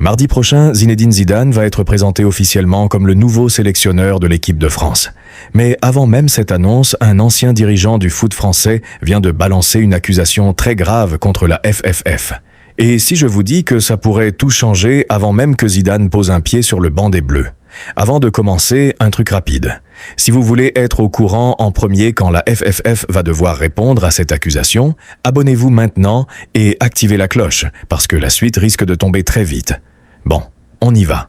Mardi prochain, Zinedine Zidane va être présenté officiellement comme le nouveau sélectionneur de l'équipe de France. Mais avant même cette annonce, un ancien dirigeant du foot français vient de balancer une accusation très grave contre la FFF. Et si je vous dis que ça pourrait tout changer avant même que Zidane pose un pied sur le banc des Bleus? Avant de commencer, un truc rapide. Si vous voulez être au courant en premier quand la FFF va devoir répondre à cette accusation, abonnez-vous maintenant et activez la cloche, parce que la suite risque de tomber très vite. Bon, on y va.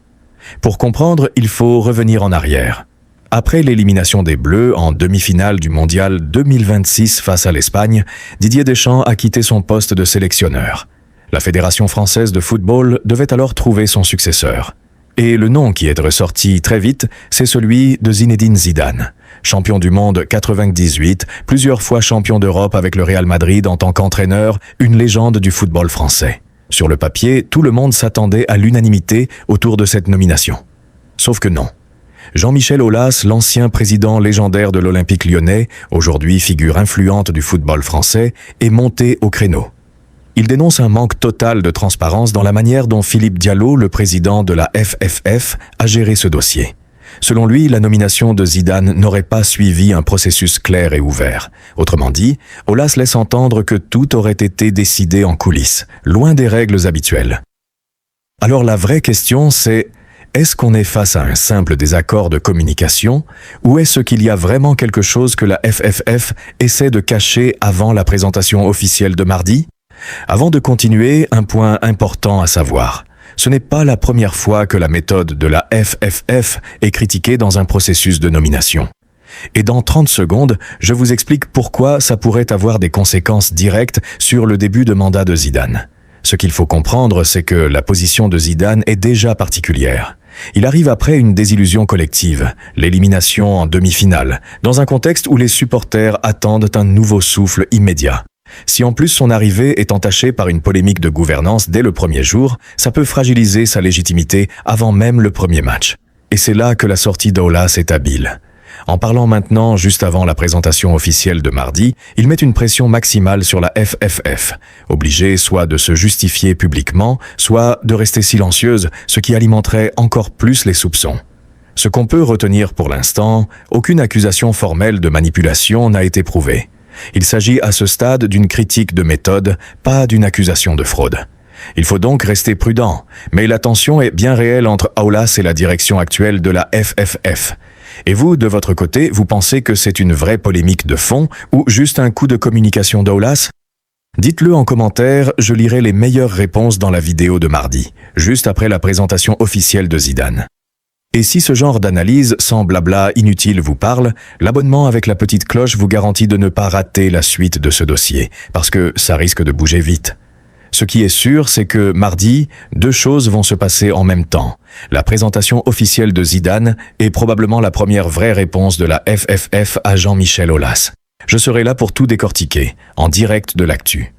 Pour comprendre, il faut revenir en arrière. Après l'élimination des Bleus en demi-finale du Mondial 2026 face à l'Espagne, Didier Deschamps a quitté son poste de sélectionneur. La Fédération française de football devait alors trouver son successeur. Et le nom qui est ressorti très vite, c'est celui de Zinedine Zidane. Champion du monde 98, plusieurs fois champion d'Europe avec le Real Madrid en tant qu'entraîneur, une légende du football français. Sur le papier, tout le monde s'attendait à l'unanimité autour de cette nomination. Sauf que non. Jean-Michel Aulas, l'ancien président légendaire de l'Olympique lyonnais, aujourd'hui figure influente du football français, est monté au créneau. Il dénonce un manque total de transparence dans la manière dont Philippe Diallo, le président de la FFF, a géré ce dossier. Selon lui, la nomination de Zidane n'aurait pas suivi un processus clair et ouvert. Autrement dit, Aulas laisse entendre que tout aurait été décidé en coulisses, loin des règles habituelles. Alors la vraie question c'est, est-ce qu'on est face à un simple désaccord de communication ou est-ce qu'il y a vraiment quelque chose que la FFF essaie de cacher avant la présentation officielle de mardi ? Avant de continuer, un point important à savoir. Ce n'est pas la première fois que la méthode de la FFF est critiquée dans un processus de nomination. Et dans 30 secondes, je vous explique pourquoi ça pourrait avoir des conséquences directes sur le début de mandat de Zidane. Ce qu'il faut comprendre, c'est que la position de Zidane est déjà particulière. Il arrive après une désillusion collective, l'élimination en demi-finale, dans un contexte où les supporters attendent un nouveau souffle immédiat. Si en plus son arrivée est entachée par une polémique de gouvernance dès le premier jour, ça peut fragiliser sa légitimité avant même le premier match. Et c'est là que la sortie d'Aulas est habile. En parlant maintenant, juste avant la présentation officielle de mardi, il met une pression maximale sur la FFF, obligée soit de se justifier publiquement, soit de rester silencieuse, ce qui alimenterait encore plus les soupçons. Ce qu'on peut retenir pour l'instant, aucune accusation formelle de manipulation n'a été prouvée. Il s'agit à ce stade d'une critique de méthode, pas d'une accusation de fraude. Il faut donc rester prudent, mais la tension est bien réelle entre Aulas et la direction actuelle de la FFF. Et vous, de votre côté, vous pensez que c'est une vraie polémique de fond ou juste un coup de communication d'Aulas ? Dites-le en commentaire, je lirai les meilleures réponses dans la vidéo de mardi, juste après la présentation officielle de Zidane. Et si ce genre d'analyse sans blabla inutile vous parle, l'abonnement avec la petite cloche vous garantit de ne pas rater la suite de ce dossier, parce que ça risque de bouger vite. Ce qui est sûr, c'est que mardi, deux choses vont se passer en même temps. La présentation officielle de Zidane est probablement la première vraie réponse de la FFF à Jean-Michel Aulas. Je serai là pour tout décortiquer, en direct de l'actu.